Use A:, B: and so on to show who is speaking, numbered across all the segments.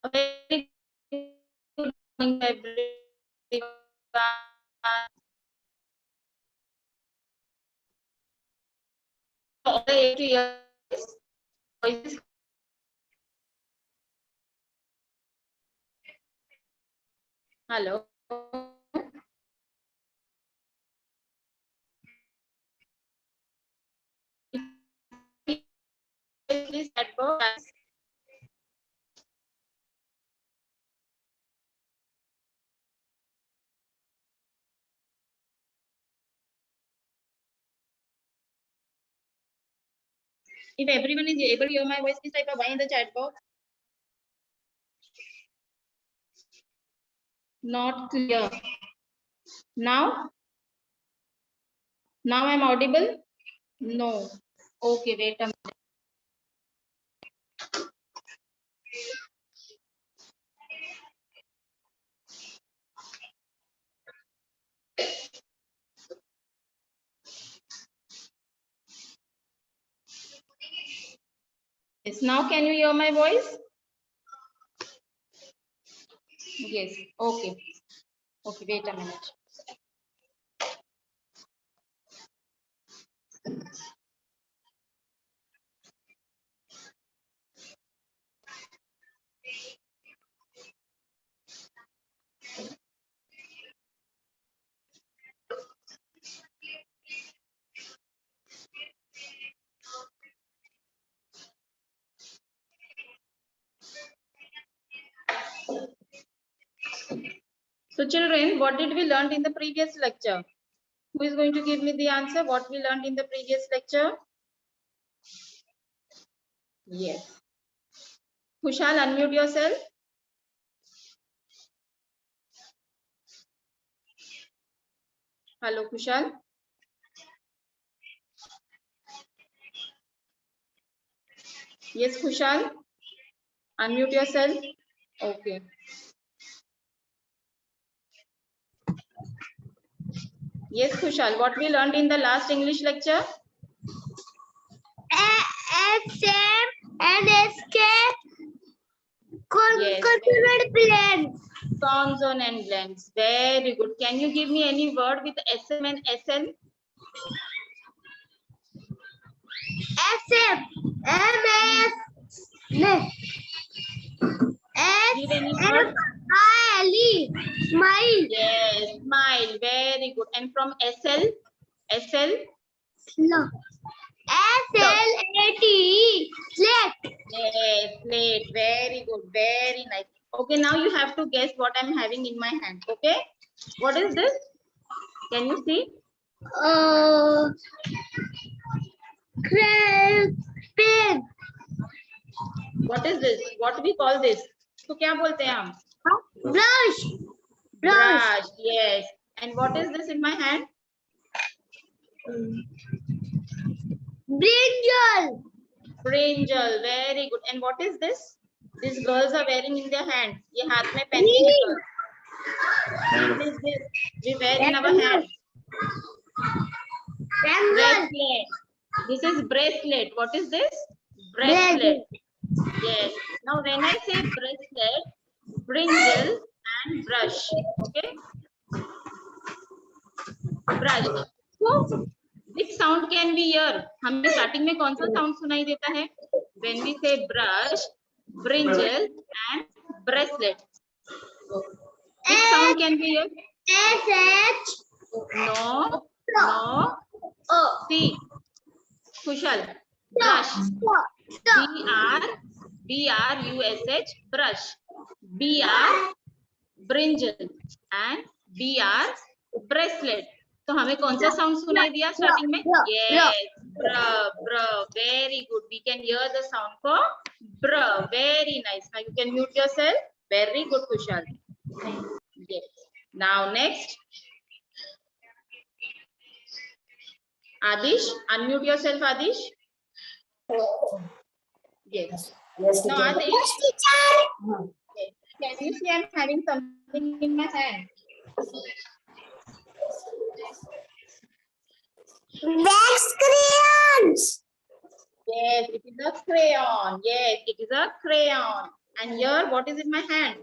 A: A very good morning, everyone. All the able to hear voices. Hello. Please chat box. If everyone is able to hear my voice, please type a Y in the chat box. Not clear. Now? Now I'm audible? No. Okay, wait a minute. Yes, now can you hear my voice? Yes, okay. Okay, wait a minute. So children, what did we learn in the previous lecture? Who is going to give me the answer? What we learned in the previous lecture? Yes. Kushal, unmute yourself. Hello, Kushal. Yes, Kushal. Unmute yourself. Okay. Yes, Kushal. What we learned in the last English lecture?
B: SM and SK
A: Yes.
B: consonant blends.
A: Consonant and blends. Very good. Can you give me any word with SM and SL?
B: SM MS
A: Give any word?
B: SMILE smile.
A: Yes. Smile. Very good. And from SL? SL?
B: SLAT slate.
A: Yes, plate. Very good. Very nice. Okay, now you have to guess what I'm having in my hand. Okay. What is this? Can you see?
B: Pen.
A: What is this? What we call this? तो क्या बोलते हैं हम?
B: Brush.
A: Brush. Yes. And what is this in my hand?
B: Brinjal.
A: Brinjal. Very good. And what is this? These girls are wearing in their hand. ये हाथ में पहनती है girls. What is this? We wear in our hand. Bracelet. This is bracelet. What is this? Bracelet. Yes. Now when I say bracelet, brinjal and brush. Okay. Brush. So which sound can we hear? हमें starting में कौन सा sound सुनाई देता है? When we say brush, brinjal and bracelet. Which sound can we hear?
B: SH.
A: No. No. C. Kushal. Brush. BRUSH. Brush. BR brinjal and BR bracelet. तो हमें कौन सा साउंड सुनाई दिया स्टार्टिंग में? Yes, br. Very good. We can hear the sound for br. Very nice. Now you can mute yourself. Very good, Kushal. Yes. Now next. Adish, unmute yourself, Adish. Yes.
B: Yes,
A: Now, Adish.
B: Yes, teacher.
A: Okay. Can you see I'm having something in my hand?
B: Wax crayons.
A: Yes, it is a crayon. Yes, it is a crayon. And here, what is in my hand?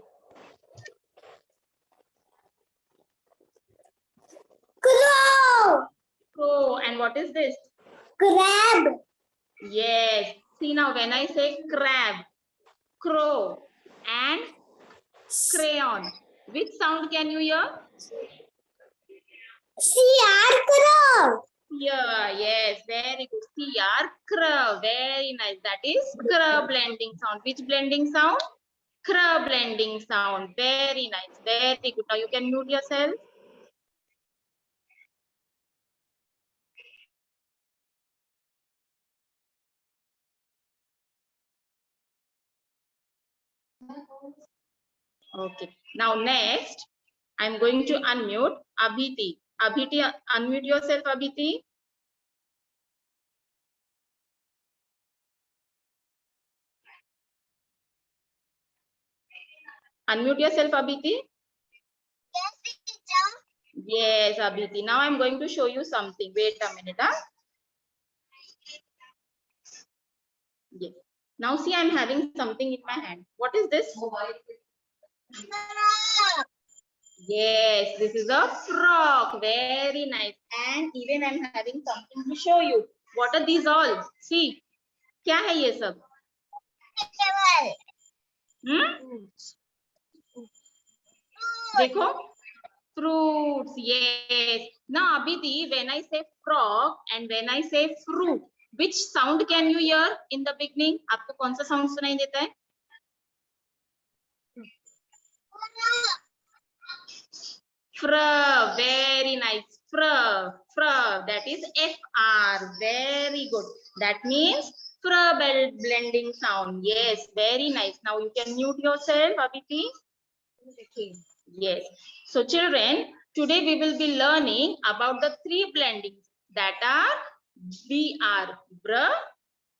B: Crow.
A: Crow. And what is this?
B: Crab.
A: Yes. See now, when I say crab, crow, and crayon, which sound can you hear?
B: Crow.
A: Yeah, yes, very good. CR, cr, very nice. That is cr blending sound. Which blending sound? Cr blending sound. Very nice, very good. Now you can mute yourself. Okay. Now next, I'm going to unmute Abhiti. Abhiti, unmute yourself, Abhiti. Unmute yourself, Abhiti.
B: Yes, teacher.
A: Yes, Abhiti. Now I'm going to show you something. Wait a minute. Huh? Yes. Now see, I'm having something in my hand. What is this? Yes, this is a frog. Very nice. And even I'm having something to show you. What are these all? See, क्या है ये सब? देखो, fruits. Yes. Now, Abhiti, when I say frog and when I say fruit, which sound can you hear in the beginning? आपको कौन सा sound सुनाई देता है? Fr, very nice. Fr, that is FR. Very good. That means fr blending sound. Yes, very nice. Now you can mute yourself, Abhiti. Yes. So children, today we will be learning about the three blendings that are BR, br,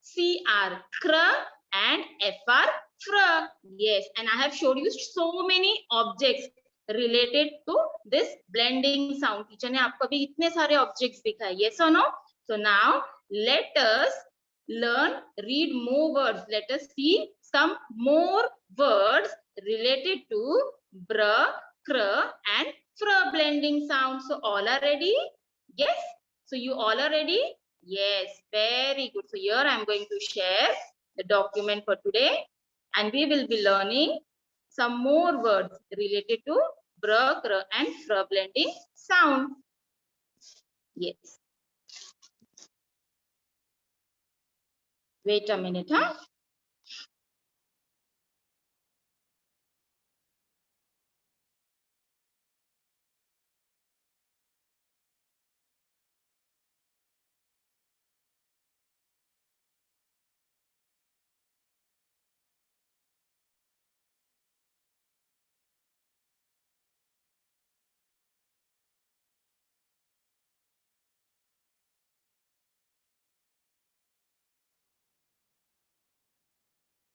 A: CR, cr, and FR, fr. Yes, and I have showed you so many objects related to this blending sound. Teacher ने आपको अभी इतने सारे objects दिखाए. Yes or no? So now let us read more words. Let us see some more words related to br, cr, and fr blending sound. So all are ready? Yes. So you all are ready? Yes, very good. So here I am going to share the document for today, and we will be learning some more words related to br, cr, and fr blending sound. Yes. Wait a minute, huh?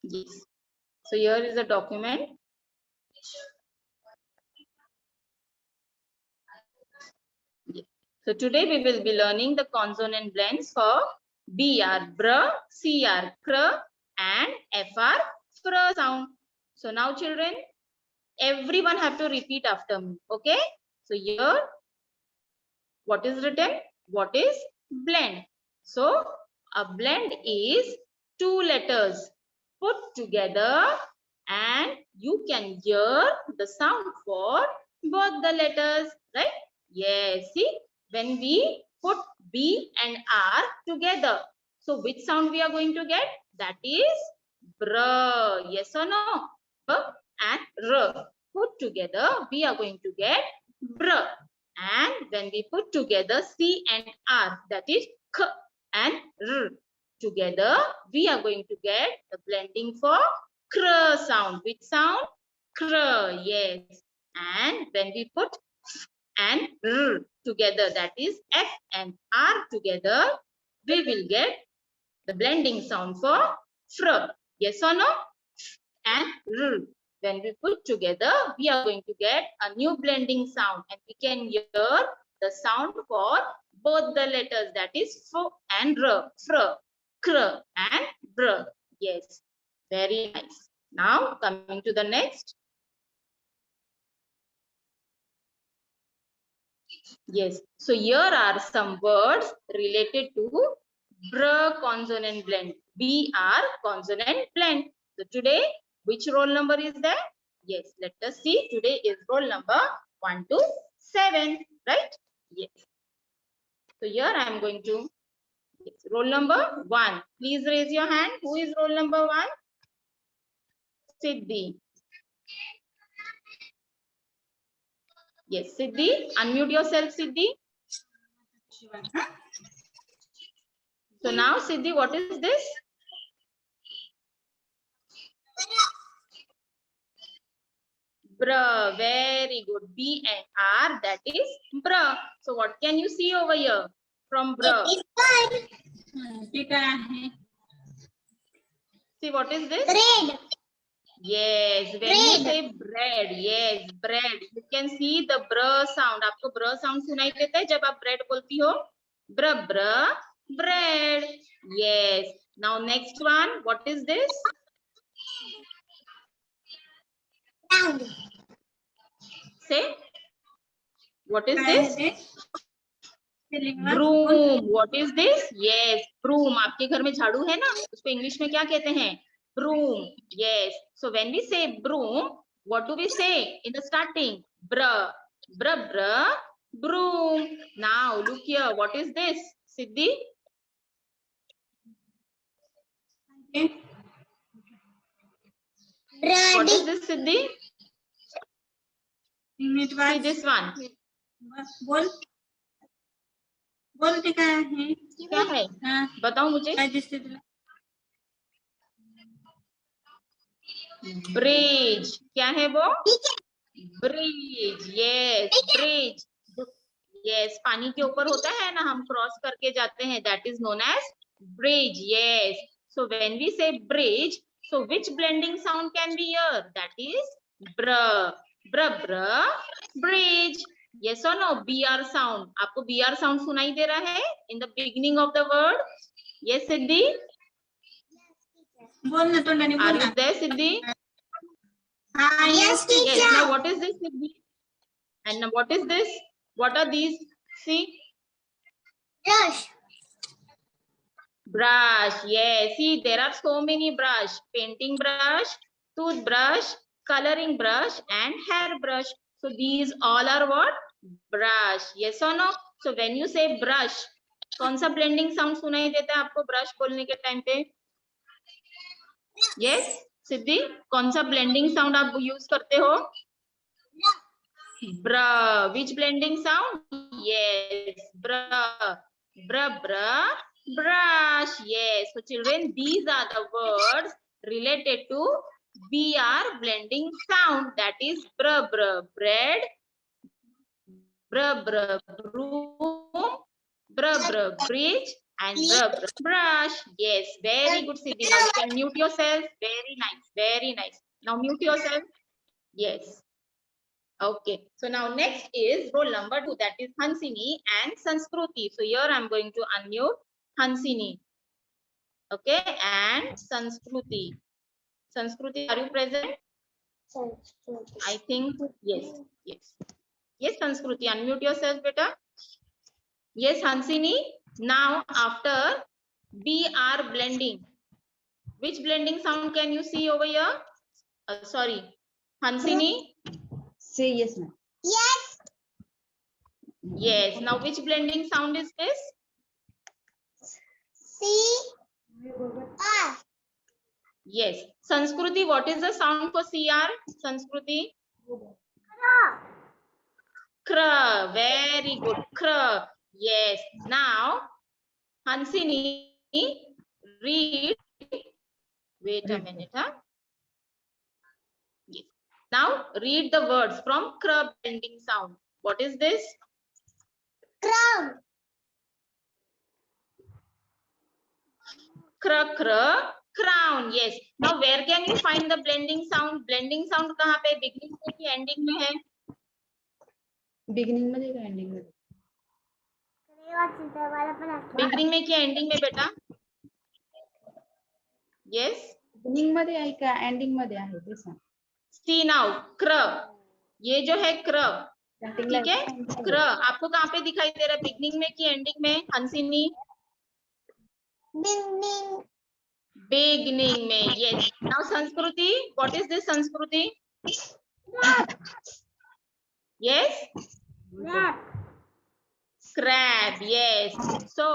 A: Yes. So here is the document. Yes. So today we will be learning the consonant blends for BR, br, CR, cr, and FR, fr sound. So now children, everyone have to repeat after me. Okay. So here, what is written? What is blend? So a blend is two letters put together, and you can hear the sound for both the letters, right? Yes, see, when we put B and R together, so which sound we are going to get? That is br. Yes or no? B and r. Put together, we are going to get br. And when we put together C and R, that is k and r. Together, we are going to get the blending for kr sound. Which sound? Kr, yes. And when we put and r together, that is F and R together, we will get the blending sound for fr. Yes or no? And r. When we put together, we are going to get a new blending sound, and we can hear the sound for both the letters, that is f and r, fr, kr, and br. Yes, very nice. Now coming to the next. Yes, so here are some words related to br consonant blend. BR consonant blend. So today, which roll number is there? Yes, let us see. Today is roll number 1 to 7, right? Yes. So here I am going to, yes, roll number 1. Please raise your hand. Who is roll number 1? Siddhi. Yes, Siddhi. Unmute yourself, Siddhi. So now, Siddhi, what is this? Br. Very good. B and R, that is br. So what can you see over here from br?
B: It is fun.
A: See, what is this?
B: Bread.
A: Yes, when you
B: Bread.
A: say bread, yes, bread. You can see the br sound. आपको br sound सुनाई देता है जब आप bread बोलती हो? Br, bread. Yes. Now next one, what is this?
B: Round.
A: Say, what is this? Broom. What is this? Yes, broom. आपके घर में झाड़ू है ना? उसको इंग्लिश में क्या कहते हैं? Broom. Yes. So when we say broom, what do we say in the starting? Br, broom. Now look here. What is this, Siddhi? What is
B: Bread.
A: this, Siddhi? See this one.
C: बोल बोल क्या है?
A: क्या है?
C: हाँ,
A: बताओ मुझे.
C: जिससे
A: Bridge. क्या है वो? Bridge. Yes, bridge. Yes, पानी के ऊपर होता है ना, हम क्रॉस करके जाते हैं. That is known as bridge. Yes. So when we say bridge, so which blending sound can be here? That is br. Bridge. Yes or no? BR sound. आपको BR sound सुनाई दे रहा है in the beginning of the word? Yes, Siddhi.
C: बोलना तो नहीं
A: Are
C: बोलना.
A: you there, Siddhi?
C: हाँ,
B: Yes,
C: yes.
A: Yes. Now what is this, Siddhi? And now what is this? What are these? See,
B: Brush.
A: brush. Yes. See, there are so many brush. Painting brush, toothbrush, coloring brush, and hairbrush. So these all are what? Brush. Yes or no? So when you say brush, कौन सा blending sound सुनाई देता है आपको brush बोलने के time पे? Yes, सिद्धि, कौन सा blending sound आप use करते हो? Br. Which blending sound? Yes, br. Brush. Yes. So children, these are the words related to BR blending sound. That is bread, broom, bridge, and brush. Yes, very good, Siddhi. Now you can mute yourself. Very nice, very nice. Now mute yourself. Yes. Okay, so now next is roll number 2, that is Hansini and Sanskruti. So here I'm going to unmute Hansini. Okay, and Sanskruti. Sanskruti, are you present? I think yes, yes. Yes, Sanskruti, unmute yourself, beta. Yes, Hansini. Now after BR blending, which blending sound can you see over here? Sorry, Hansini.
C: Say yes, ma'am.
B: Yes.
A: Yes. Now which blending sound is this?
B: C-R.
A: Yes. Sanskruti, what is the sound for CR? Sanskruti? Kra. Very good. Kra. Yes. Now, Hansini, read. Wait a minute. Huh? Yes. Now, read the words from kra blending sound. What is this?
B: Crown.
A: Kra, crown. Yes. Now, where can you find the blending sound? Blending sound कहाँ पे? Beginning में कि ending में है?
C: Beginning में देगा, ending में.
A: Beginning में कि ending में बेटा? Yes.
C: बिगिनिंग मध्ये आहे का एंडिंग मध्ये आहे ते सांग.
A: सी नाउ क्र, ये जो है क्र,
C: Starting
A: ठीक
C: ला
A: है.
C: ending ला
A: क्र
C: आहे.
A: आपको कहाँ पे दिखाई दे रहा है, बिगनिंग में कि एंडिंग में हंसिनी?
B: Beginning.
A: बिगनिंग में. यस. नाउ संस्कृति, व्हाट इज दिस संस्कृति? Yes, crab. Yes. So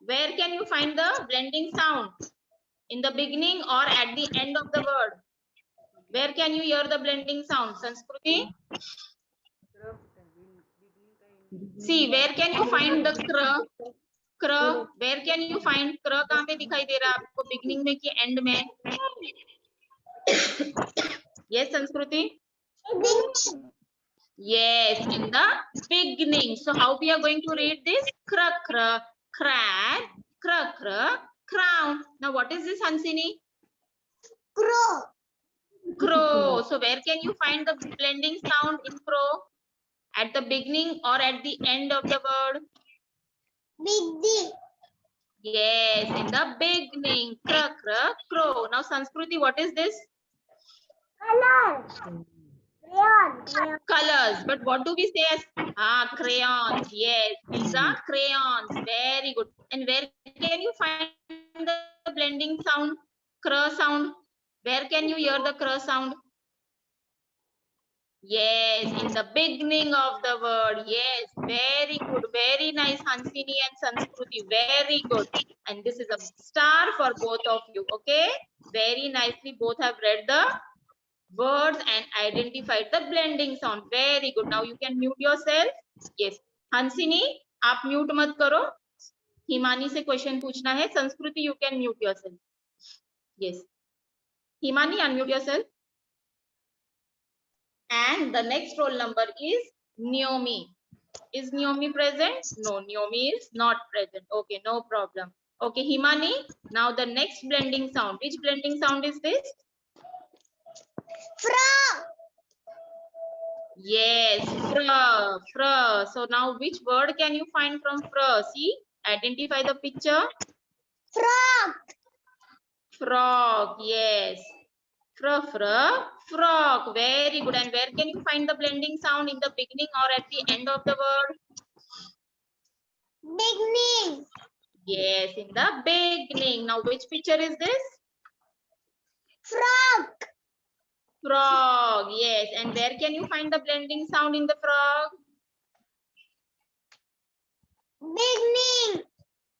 A: where can you find the blending sound, in the beginning or at the end of the word? Where can you hear the blending sound, Sanskruti? See, where can you find the kra? Kra, where can you find kra? कहाँ पे दिखाई दे रहा है आपको, beginning में कि end में? Yes, Sanskruti.
B: Beginning.
A: Yes, in the beginning. So how we are going to read this? Kra kra, crab, kra kra, crown. Now what is this, Hansini?
B: Crow.
A: Crow. So where can you find the blending sound in crow? At the beginning or at the end of the word?
B: Beginning.
A: Yes, in the beginning. Kra kra, crow. Now Sanskruti, what is this?
B: Color. Crayon.
A: Colors. But what do we say as crayons? Yes, these are crayons. Very good. And where can you find the blending sound? Kra sound. Where can you hear the kra sound? Yes, in the beginning of the word. Yes, very good. Very nice, Hansini and Sanskruti. Very good. And this is a star for both of you. Okay. Very nicely, both have read the words and identified the blending sound. Very good. Now you can mute yourself. Yes. Hansini, आप mute मत करो. हिमानी से question पूछना है. संस्कृति, you can mute yourself. Yes. Himani, unmute yourself. And the next roll number is Naomi. Is Naomi present? No, Naomi is not present. Okay, no problem. Okay, Himani, now the next blending sound. Which blending sound is this?
B: Frog.
A: Yes, fr, fr. So now which word can you find from fr? See, identify the picture.
B: Frog.
A: Frog, yes. Fr, frog. Very good. And where can you find the blending sound, in the beginning or at the end of the word?
B: Beginning.
A: Yes, in the beginning. Now which picture is this?
B: Frog.
A: Frog, yes. And where can you find the blending sound in the frog?
B: Beginning.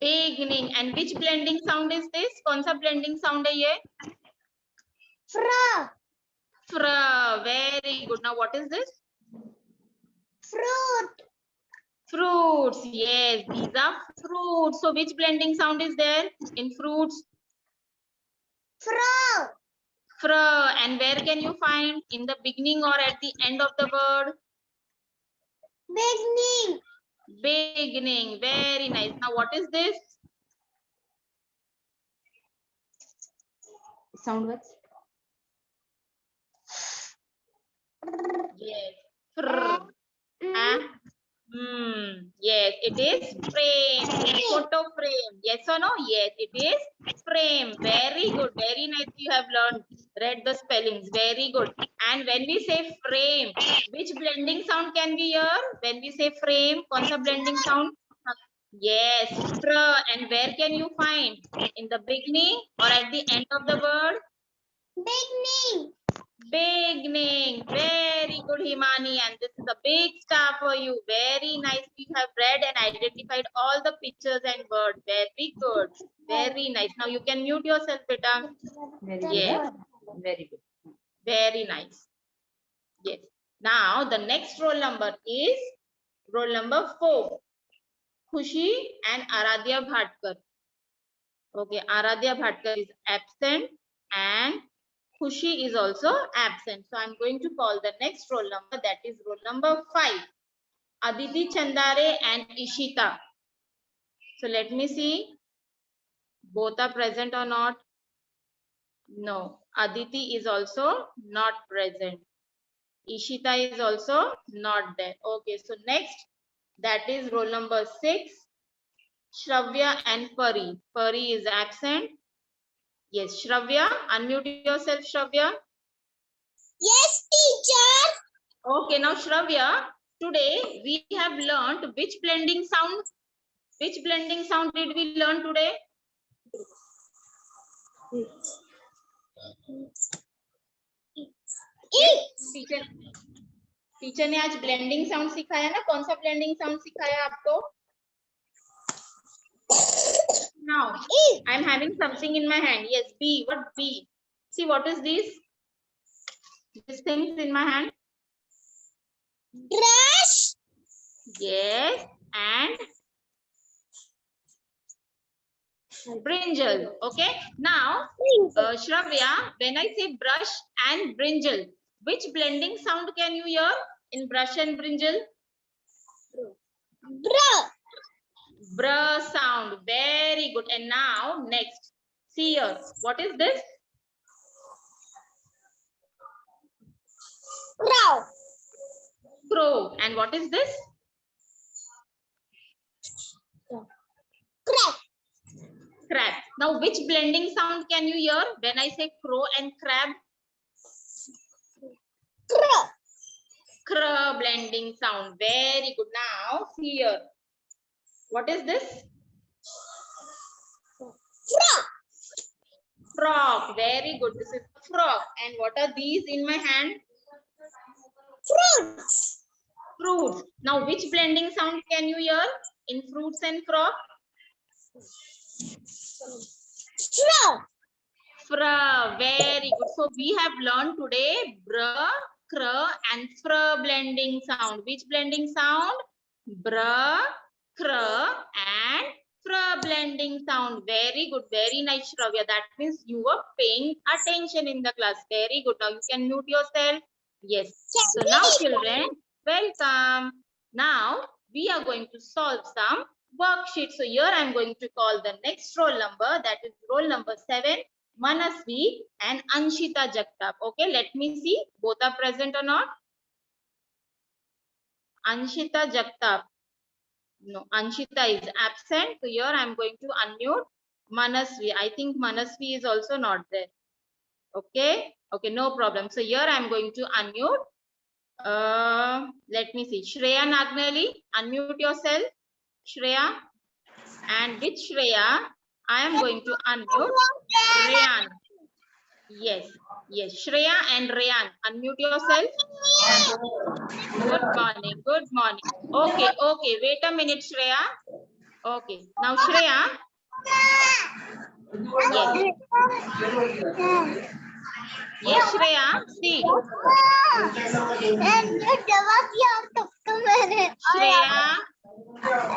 A: Beginning. And which blending sound is this? कौन सा blending sound है ये?
B: Frog.
A: Fra. Very good. Now what is this?
B: Fruit.
A: Fruits. Yes, these are fruits. So which blending sound is there in fruits?
B: Frog.
A: Fra. And where can you find, in the beginning or at the end of the word?
B: Beginning.
A: Beginning. Very nice. Now what is this?
C: Sound words.
A: Yes. Fr. Yes, it is frame. Photo frame. Yes or no? Yes, it is frame. Very good. Very nice. You have learned, read the spellings. Very good. And when we say frame, which blending sound can we hear? When we say frame, kaun sa blending sound? Yes, fr. And where can you find? In the beginning or at the end of the word?
B: Beginning.
A: Beginning. Very good, Himani. And this is a big star for you. Very nice. You have read and identified all the pictures and words. Very good. Very nice. Now you can mute yourself, beta.
C: Very good.
A: Yes.
C: Very good.
A: Very nice. Yes. Now the next roll number is roll number 4. Khushi and Aradhya Bhatkar. Okay, Aradhya Bhatkar is absent and Khushi is also absent. So I'm going to call the next roll number, that is roll number 5. Aditi Chandare and Ishita. So let me see. Both are present or not? No. Aditi is also not present. Ishita is also not there. Okay, so next, that is roll number 6. Shravya and Pari. Pari is absent. Yes, Shravya, unmute yourself, Shravya.
B: Yes, teacher.
A: Okay, now Shravya, today we have learned which blending sound? Which blending sound did we learn today? Teacher teacher ने आज blending sound सिखाया ना, कौन सा blending sound सिखाया आपको? Now I am having something in my hand. Yes, B. What B? See, what is this? This thing in my hand.
B: Brush.
A: Yes, and brinjal. Okay. Now, Shravya, when I say brush and brinjal, which blending sound can you hear in brush and brinjal?
B: Bruh.
A: Br sound. Very good. And now next, see here. What is this?
B: Crow.
A: Crow. And what is this?
B: Crab.
A: Crab. Now, which blending sound can you hear when I say crow and crab?
B: Crow.
A: Cr blending sound. Very good. Now, see here. What is this?
B: Frog.
A: Frog. Very good. This is a frog. And what are these in my hand?
B: Fruits.
A: Fruits. Now, which blending sound can you hear in fruits and frog?
B: Frog.
A: Fra. Very good. So, we have learned today br, cr and fr blending sound. Which blending sound? Br, cr and fr blending sound. Very good. Very nice, Shravya. That means you were paying attention in the class. Very good. Now, you can mute yourself. Yes. So, now, children, welcome. Now, we are going to solve some worksheets. So, here I am going to call the next roll number. That is roll number 7. Manasvi and Anshita Jagtap. Okay, let me see. Both are present or not? Anshita Jagtap. No, Anshita is absent. So here I am going to unmute Manasvi. I think Manasvi is also not there. Okay, okay, no problem. So here I am going to unmute. Let me see. Shreya Nagnali, unmute yourself. Shreya. And with Shreya, I am going to unmute Rayan. Yes, yes. Shreya and Rayan, unmute yourself. Good morning, good morning. Okay, okay. Wait a minute, Shreya. Okay. Now, Shreya. Yes. Yes, Shreya. See. Shreya,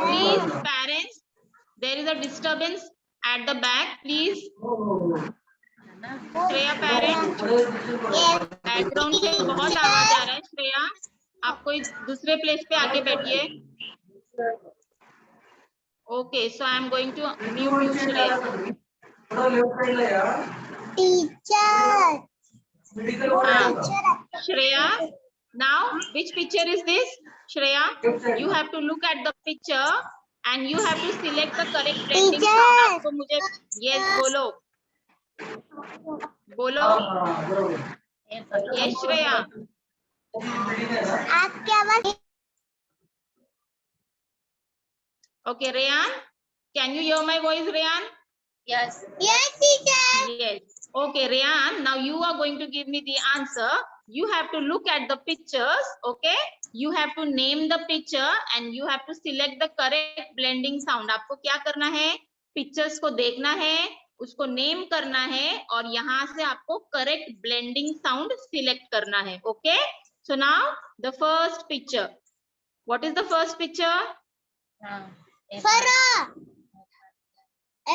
A: please, parents. There is a disturbance at the back, please. Shreya parent background से बहुत आवाज आ रहा है श्रेया आप कोई दूसरे place पे आके बैठिए okay so I am going to mute you Shreya Shreya now which picture is this Shreya you have to look at the picture and you have to select the correct blending sound आपको मुझे यस बोलो बोलो yes Shreya
B: आपकी आवाज
A: okay Ryan can you hear my voice Ryan
C: Yes.
B: yes teacher
A: yes okay Rehan now you are going to give me the answer you have to look at the pictures okay you have to name the picture and you have to select the correct blending sound आपको क्या करना है pictures को देखना है उसको name करना है और यहाँ से आपको करेक्ट ब्लेंडिंग साउंड सिलेक्ट करना है okay so now the first picture what is the first picture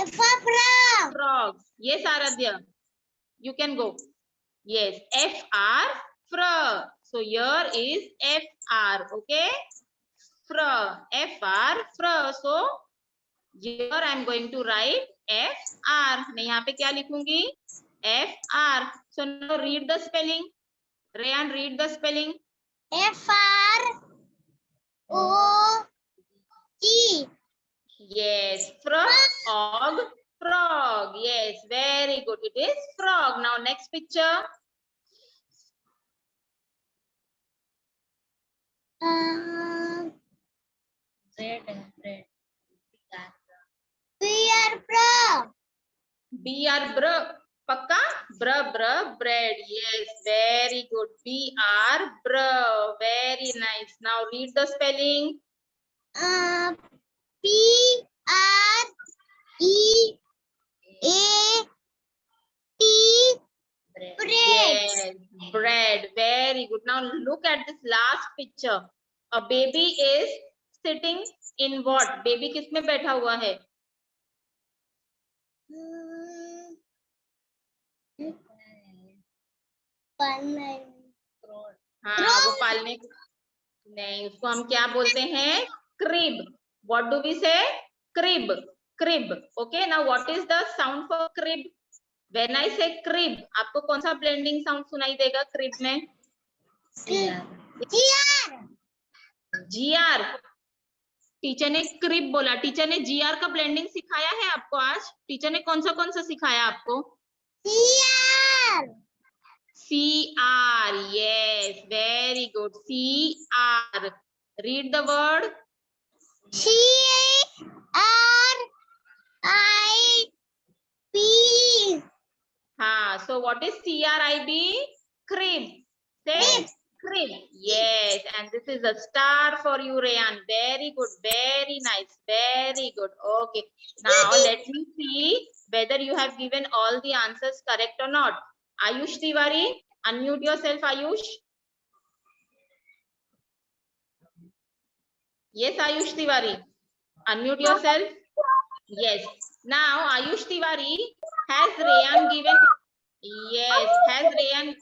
B: frog
A: frog yes Aradhya you can go yes fr frog so here is fr okay frog fr frog so here I am going to write fr मैं यहाँ पे क्या लिखूंगी fr so now read the spelling Rayan read the spelling
B: frog
A: yes frog Frog. Yes, very good. It is frog. Now next picture.
C: Bread. Bread.
B: We are frog.
A: BR br. Pakka? Br br bread. Yes, very good. BR br. Very nice. Now read the spelling.
B: P R E A T.
C: Bread.
B: Bread.
A: Yes, bread. Very good. Now look at this last picture. A baby is sitting in what? Baby किस में बैठा हुआ है? हाँ, वो पालने नहीं, उसको हम क्या बोलते हैं? Crib. What do we say? Crib. Crib. Okay. Now what is the sound for crib? When I say crib, आपको कौन सा blending sound सुनाई देगा crib में? GR. टीचर ने क्रिब बोला. टीचर ने GR का ब्लेंडिंग सिखाया है आपको आज? टीचर ने कौन सा सिखाया आपको? CR. Yes, very good. CR. Read the word.
B: CRIB.
A: So what is CRIB? Crib. Say crib. Yes, and this is a star for you, Rayan. Very good. Very nice. Very good. Okay. Now let me see whether you have given all the answers correct or not. Ayush Tiwari, unmute yourself, Ayush. Yes, Ayush Tiwari, unmute yourself. Yes. Now Ayush Tiwari, has Rayan given? Yes, has Rayan?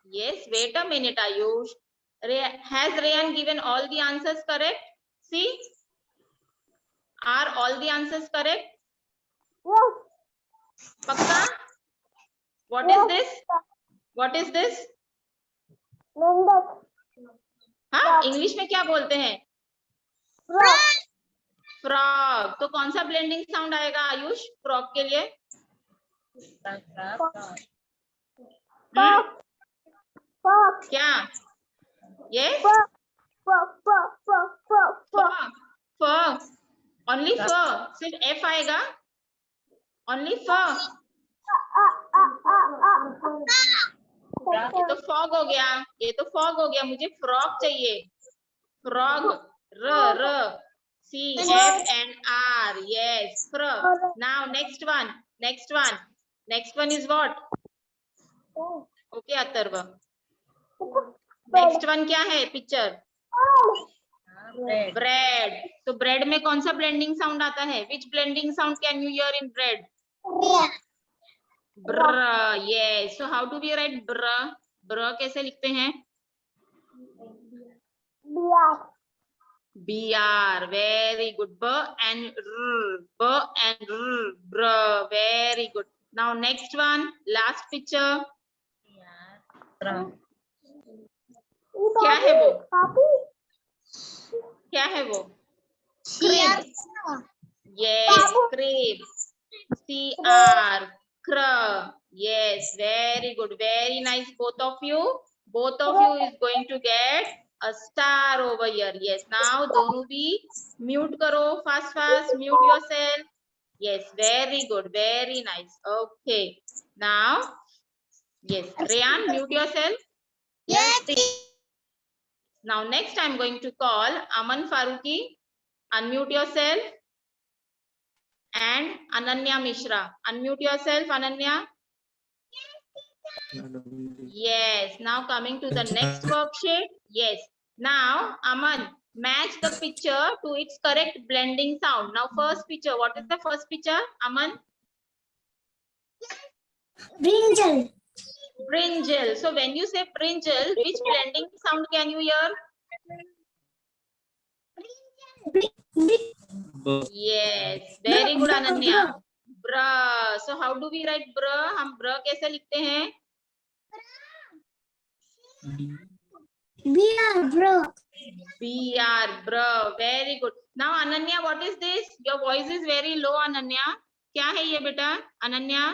A: Yes, wait a minute, Ayush. Has Rayan given all the answers correct? See, are all the answers correct? Pakka? What is this? What is this? हाँ, English में क्या बोलते हैं? Frog. तो कौन सा blending sound आएगा Ayush frog के लिए? क्या? यस, ओनली फ. सिर्फ एफ आएगा? ओनली फ. ये तो फॉग हो गया. ये तो फॉग हो गया. मुझे फ्रॉग चाहिए. फ्रॉग. र र C F and R. Yes, frog. Now next one. Next one. Next one is what? Okay, Atharva. Next one क्या है? Picture. Bread. तो bread में कौन सा blending sound आता है? Which blending sound can you hear in bread? Br. Yes. So how do we write br? Br कैसे लिखते हैं? BR. Very good. B and R. B and R. Br. Very good. Now next one. Last picture. क्या है वो? क्या है वो? Crib. Yes, crib. CR. Cr. Yes, very good. Very nice. Both of you. Both of you is going to get a star over here. Yes. Now दोनों भी mute करो. Fast, fast. Mute yourself. Yes. Very good. Very nice. Okay. Now, yes. Rayan, mute yourself.
B: Yes.
A: Now next I'm going to call Aman Faruqi. Unmute yourself. And Ananya Mishra. Unmute yourself, Ananya. Yes. Now coming to the next worksheet. Yes. Now, Aman, match the picture to its correct blending sound. Now, first picture. What is the first picture, Aman?
B: Brinjal.
A: Brinjal. So when you say brinjal, which blending sound can you hear? Yes. Very good, Ananya. Bra. So how do we write bra? हम bra कैसे लिखते हैं?
B: BR, bro.
A: BR, bro. Very good. Now, Ananya, what is this? Your voice is very low, Ananya. क्या है ये बेटा Ananya?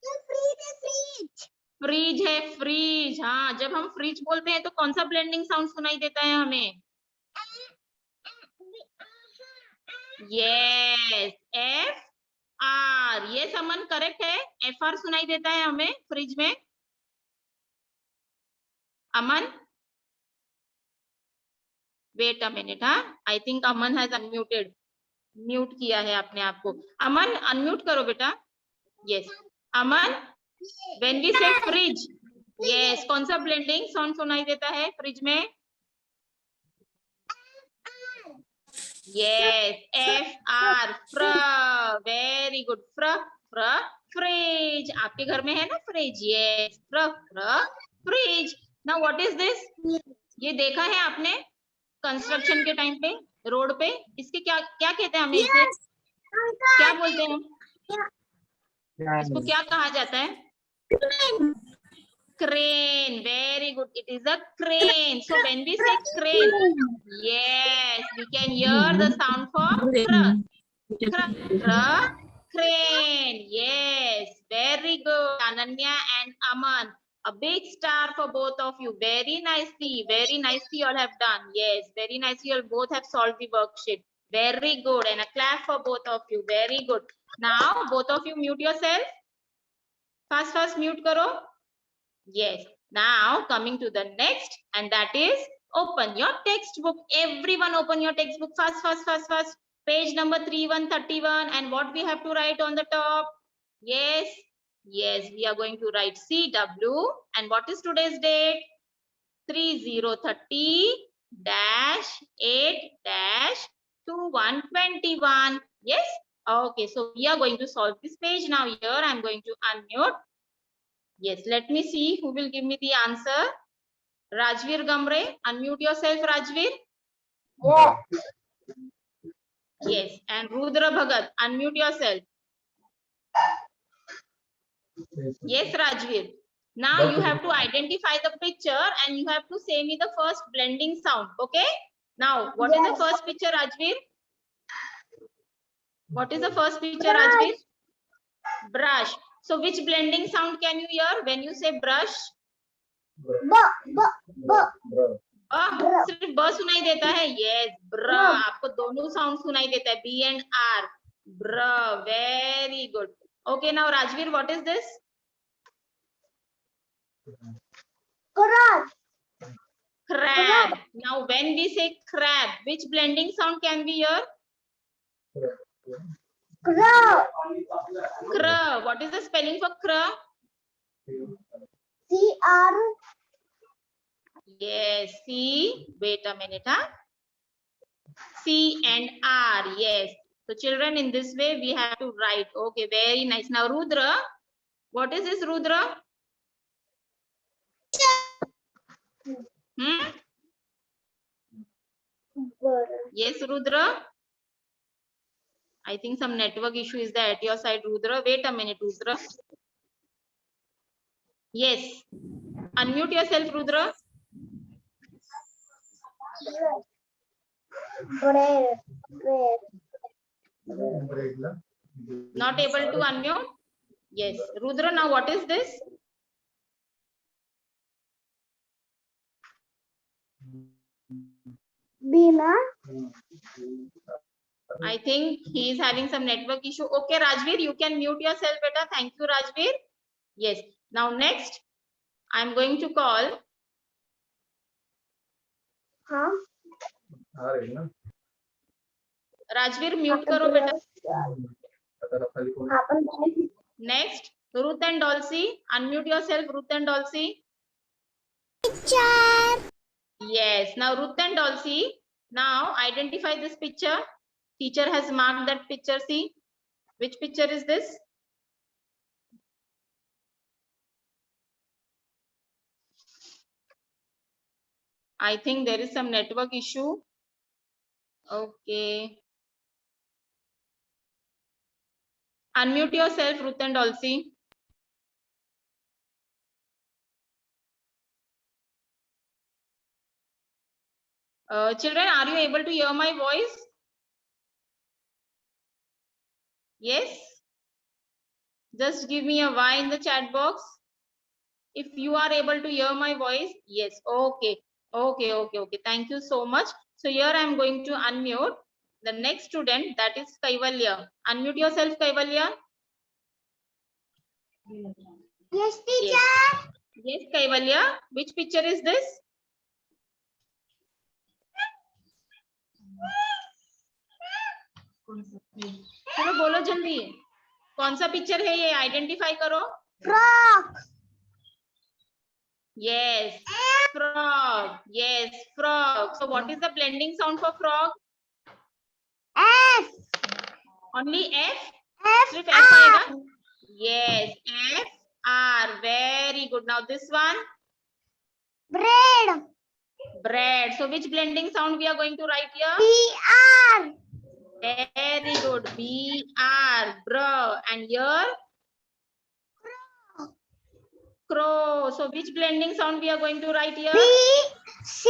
B: Fridge
A: fridge है, fridge. हाँ, जब हम फ्रिज बोलते हैं तो कौन सा ब्लेंडिंग साउंड सुनाई देता है हमें? Yes, F R. ये समन करेक्ट है, एफ आर सुनाई देता है हमें फ्रिज में। अमन, वेट अ मिनट। हाँ, I think Aman has unmuted, mute किया है अपने आप को। अमन अनम्यूट करो बेटा। यस अमन, व्हेन वी से फ्रिज, यस, कौन सा ब्लेंडिंग साउंड सुनाई देता है फ्रिज में? यस, एफ आर, फ्र। वेरी गुड, फ्र फ्र फ्रिज। आपके घर में है ना फ्रिज? यस, फ्र फ्र fridge. Now what is this? ये देखा है आपने कंस्ट्रक्शन के टाइम पे, रोड पे? इसके क्या क्या कहते हैं हमें इसे? क्या बोलते हैं? इसको क्या कहा जाता है? Crane. Very good. It is a crane. So when we say crane, yes, we can hear the sound for cr. Cr, cr, crane. Yes, very good. Ananya and Aman. A big star for both of you. Very nicely. Very nicely you all have done. Yes, very nicely you all both have solved the worksheet. Very good. And a clap for both of you. Very good. Now both of you mute yourself. First mute karo. Yes. Now coming to the next, and that is open your textbook. Everyone open your textbook fast. Page number 3131. And what we have to write on the top? Yes. Yes, we are going to write CW. And what is today's date? 3030-8-2121. Yes. Okay, so we are going to solve this page now. Here I am going to unmute. Yes, let me see who will give me the answer. Rajveer Gamre, unmute yourself, Rajveer.
B: Yeah.
A: Yes, and Rudra Bhagat, unmute yourself. Yes, Rajveer. Now you have to identify the picture and you have to say me the first blending sound. Okay? Now, what is the first picture, Rajveer? What is the first picture, Rajveer? Brush. So which blending sound can you hear when you say brush? सिर्फ ब सुनाई देता है? Yes, ब्र। आपको दोनों sound सुनाई देता है, बी एंड आर। ब्र, very good. Okay, now Rajveer, what is this? Crab. Now when we say crab, which blending sound can we hear? Cr. What is the spelling for cr?
B: CR.
A: Yes, C. Wait a minute, huh? C and R. Yes. So children, in this way we have to write. Okay, very nice. Now Rudra, what is this, Rudra? Yes, Rudra. I think some network issue is there at your side, Rudra. Wait a minute, Rudra. Yes. Unmute yourself, Rudra. Not able to unmute? Yes. Rudra, now what is this?
B: Bina.
A: I think he is having some network issue. Okay, Rajveer, you can mute yourself better. Thank you, Rajveer. Yes. Now next, I am going to call.
B: Huh?
A: Rajveer, mute karo beta. Next, Ruth and Dolcy. Unmute yourself, Ruth and Dolcy.
B: Picture.
A: Yes. Now Ruth and Dolcy. Now identify this picture. Teacher has marked that picture. See, which picture is this? I think there is some network issue. Okay. Unmute yourself, Ruth and Dolcy. Children, are you able to hear my voice? Yes? Just give me a Y in the chat box. If you are able to hear my voice, yes. Okay. Okay. Thank you so much. So here I am going to unmute the next student, that is Kaivalya. Unmute yourself, Kaivalya.
B: Yes, teacher.
A: Yes, Kaivalya. Which picture is this? चलो बोलो जल्दी. कौन सा picture है ये? Identify करो.
B: Frog.
A: Yes, frog. Yes, frog. So what is the blending sound for frog?
B: F.
A: Only F?
B: F.
A: सिर्फ F आएगा?
B: R.
A: Yes, F R. Very good. Now this one,
B: Bread.
A: bread. So which blending sound we are going to write here?
B: B. R.
A: Very good. B R. Br. And here, crow. So which blending sound we are going to write here?
B: B. C.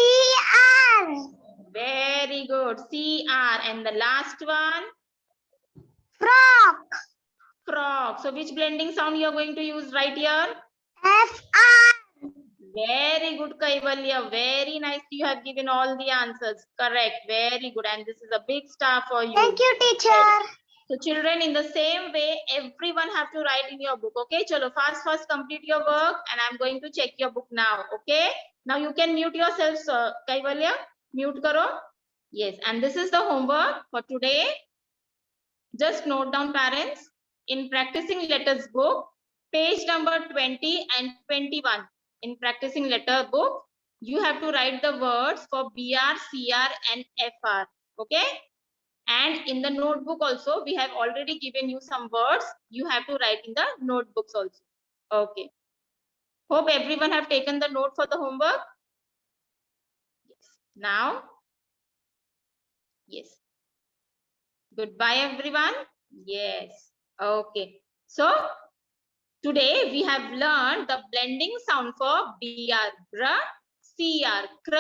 B: R.
A: Very good. C R. And the last one,
B: Frog.
A: frog. So which blending sound you are going to use right here?
B: F. R.
A: Very good, Kaivalya. Very nice. You have given all the answers. Correct. Very good. And this is a big star for you.
B: Thank you, teacher.
A: So children, in the same way, everyone have to write in your book. Okay. Chalo, fast complete your work. And I'm going to check your book now. Okay. Now you can mute yourselves, Kaivalya. Mute karo. Yes. And this is the homework for today. Just note down, parents. In practicing letters book, page number 20 and 21. In practicing letter book, you have to write the words for BR, CR and FR. Okay. And in the notebook also, we have already given you some words. You have to write in the notebooks also. Okay. Hope everyone have taken the note for the homework. Yes. Now, yes. Goodbye, everyone. Yes. Okay. So, today we have learned the blending sound for BR, br, CR, cr,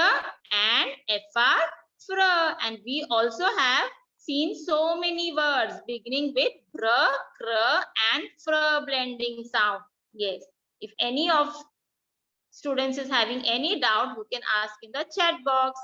A: and FR, fr. And we also have seen so many words beginning with br, cr, and fr blending sound. Yes. If any of students is having any doubt, you can ask in the chat box.